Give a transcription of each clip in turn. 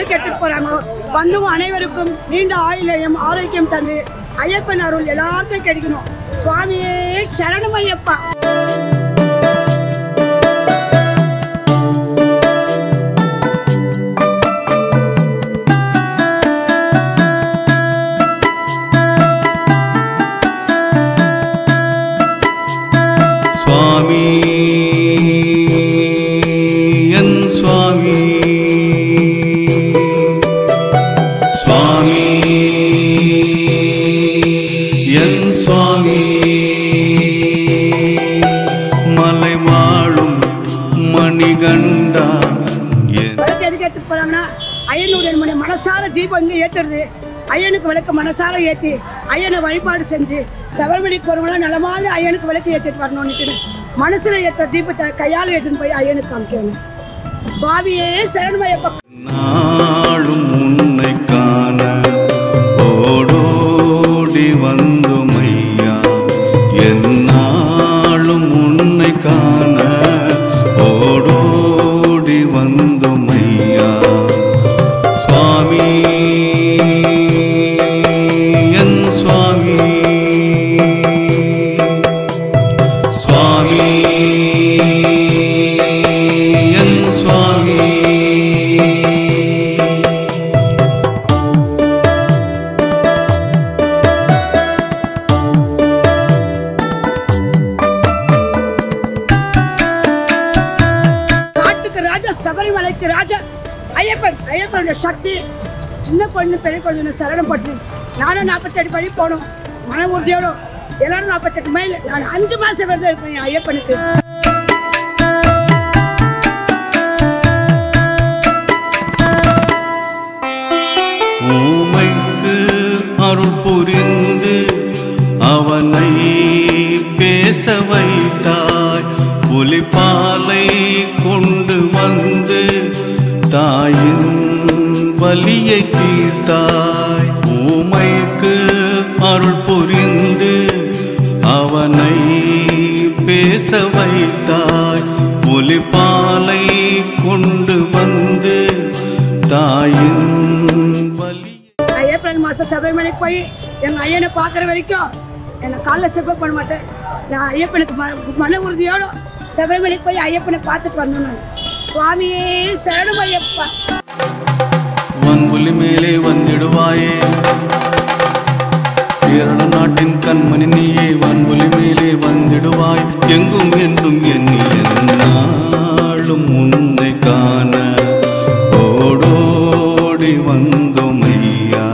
எதுக்கு எடுத்துட்டு போறாங்களோ வந்தவங்க அனைவருக்கும் நீண்ட ஆயுளையும் ஆரோக்கியம் தந்து ஐயப்பன் அருள் எல்லாருக்கும் கிடைக்கணும். சுவாமியே சரணம் ஐயப்பா. சுவாமி என் சுவாமி, சுவாமி என் சுவாமி, மலை வாழும் மணிகண்டா. விளக்கு எதுக்கு எடுத்துட்டு போறாங்கன்னா ஐயனுடைய மனசார தீபம் இங்கே ஏத்துறது. ஐயனுக்கு விளக்கு மனசார ஏற்றி ஐயனை வழிபாடு செஞ்சு சபரிமலைக்கு போறவங்களாம் நல்ல மாதிரி ஐயனுக்கு விளக்கு ஏற்றிட்டு வரணும்னு மனசுல ஏற்ற தீபத்தை கையால் எடுத்துன்னு போய் ஐயனுக்கு காமிக்கணும். சுவாமியே சரணமையப்பா. நாளும் உன்னை காண ஓடோடி வந்தோம் ஐயா, என்னாலும் உன்னை காண ஓடோடி வந்தோம் ஐயா. சுவாமி என் சுவாமி, சுவாமி என் சுவாமி. காட்டுக்கு ராஜா, சபரிமலைக்கு ராஜா ஐயப்பன். ஐயப்பனுடைய சக்தி சின்ன குழந்தை பெரிய குழந்தை சரணம் பட்டு நானும் 48 படி போனோம் மன உறுதியோட. எல்லாரும் 48 மைல். நான் 5 மாசம் விரதம் இருப்பேன் ஐயப்பனுக்கு. ஊமைக்கு அருள் புரிந்து அவனை பேச வைத்தாய், புலிப்பாலை கொண்டு வந்து தாயின் வலியை தீர்த்தாய். ஊமைக்கு அருள் புரிந்து அவனை பேச வைத்தாய், புலிப்பாலை கொண்டு வந்து தாயின் வலி. ஏப்ரல் மாசம் சபரிமலைக்கு போய் எங்க ஐயனை பாக்குற வரைக்கும் என்னை காலைல செப்ப பண்ண மாட்டேன். நான் ஐயப்பனுக்கு மன உறுதியோட சபரிமலைக்கு போய் ஐயப்பனை பார்த்துட்டு வரணும். சுவாமியே சரணம் ஐயப்பா. வன்புலி மேலே வந்திடுவாயே, கேரள நாட்டின் கண்மணி நீயே. வன்புலி மேலே வந்திடுவாய், எங்கும் என்றும் எண்ணி என்னாலும் உன்னை காண ஓடோடி வந்தோம் ஐயா,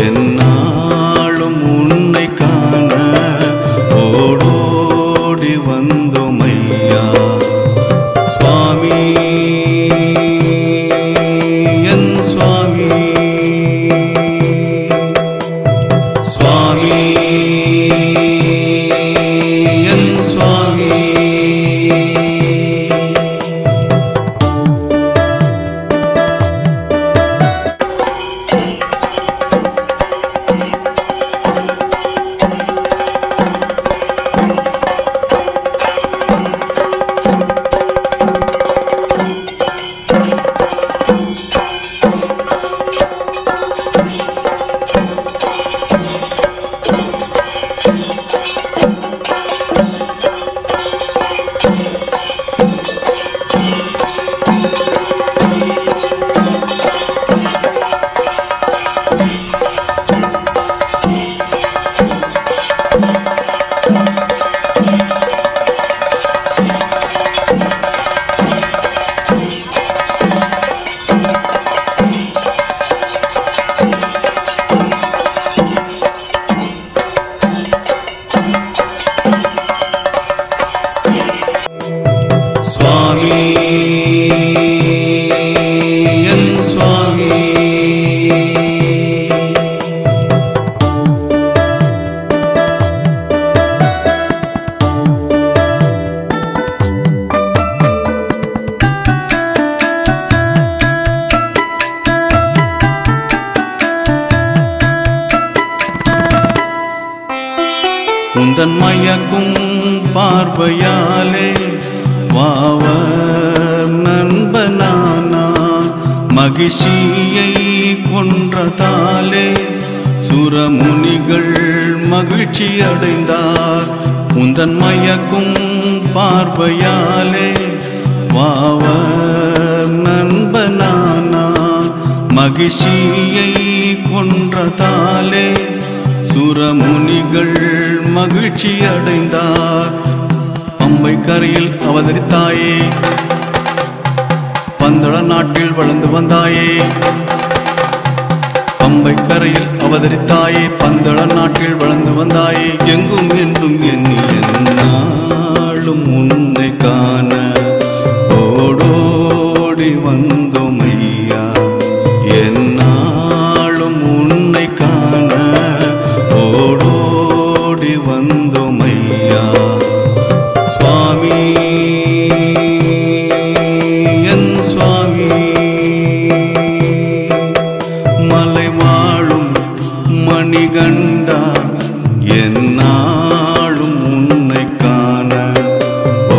என்னாலும் உன்னை காண ஓடோடி வந்தோம் ஐயா. சுவாமி என் சுவாமி, சுவாமி என் சுவாமி. உந்தன் மயக்கும் பார்வையாலே வாவ நண்பனானா மகிழ்ச்சியை கொன்றதாலே சுரமுனிகள் மகிழ்ச்சி அடைந்தார். உந்தன் மயக்கும் பார்வையாலே வாவர் நண்பனானா. மகிழ்ச்சியை கொன்றதாலே சுரமுனிகள் மகிழ்ச்சி அடைந்தார். பம்பை கரையில் அவதரித்தாயே, பந்தள நாட்டில் வளர்ந்து வந்தாயே. பம்பை கரையில் அவதரித்தாயே, பந்தள நாட்டில் வளர்ந்து வந்தாயே. எங்கும் என்றும் எண்ணி எந்நாளும் உன்னை காண ஓடோடி வந்தோம் ஐயா. எந்நாளும் உன்னை காண ஓடோடி வந்தோம் ஐயா. சுவாமி என் சுவாமி, மலை வாழும் மணிகண்டா, எந்நாளும் உன்னை காண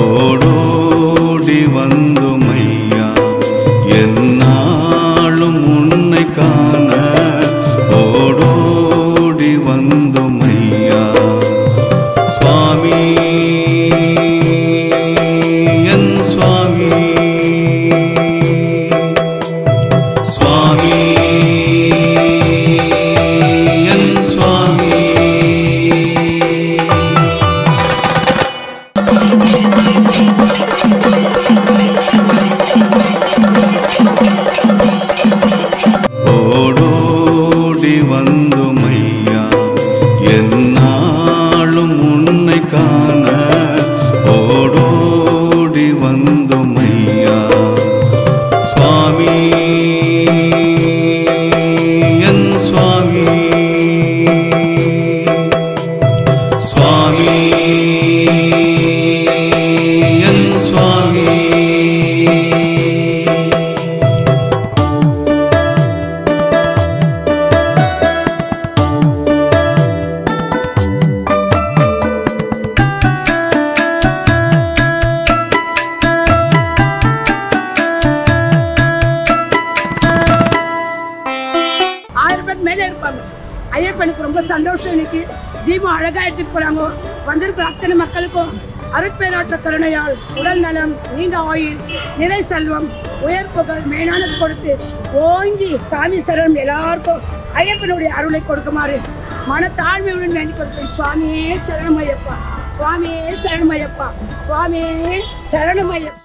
ஓடோடி வந்தோம் ஐயா. எந்நாளும் உன்னை காண ஓடோடி வந்தோம் ஐயா. சுவாமி என் சுவாமி, சுவாமி என் சுவாமி. ஓடோடி வந்தோம் ஐயா, எந்நாளும் உன்னை காண ஓடோடி வந்தோம் ஐயா. சுவாமி என் சுவாமி, சுவாமி என் சுவாமி. மேலே இருப்பாங்க. ஐயப்பனுக்கு ரொம்ப சந்தோஷம். இன்னைக்கு தீபம் அழகா எடுத்துட்டு போறாங்க. வந்திருக்கிற அத்தனை மக்களுக்கும் அருட்பேராற்ற கருணையால் உடல் நலம், நீண்ட ஆயுள், நிறை செல்வம், உயர் புகழ், மேலானது கொடுத்து ஓங்கி சாமி சரணம் எல்லாருக்கும் ஐயப்பனுடைய அருளை கொடுக்குமாறு மன தாழ்மையுடன் வேண்டிக் கொடுப்பேன். சுவாமியே சரணமையப்பா, சுவாமியே சரணமையப்பா, சுவாமியே சரணமையப்பா.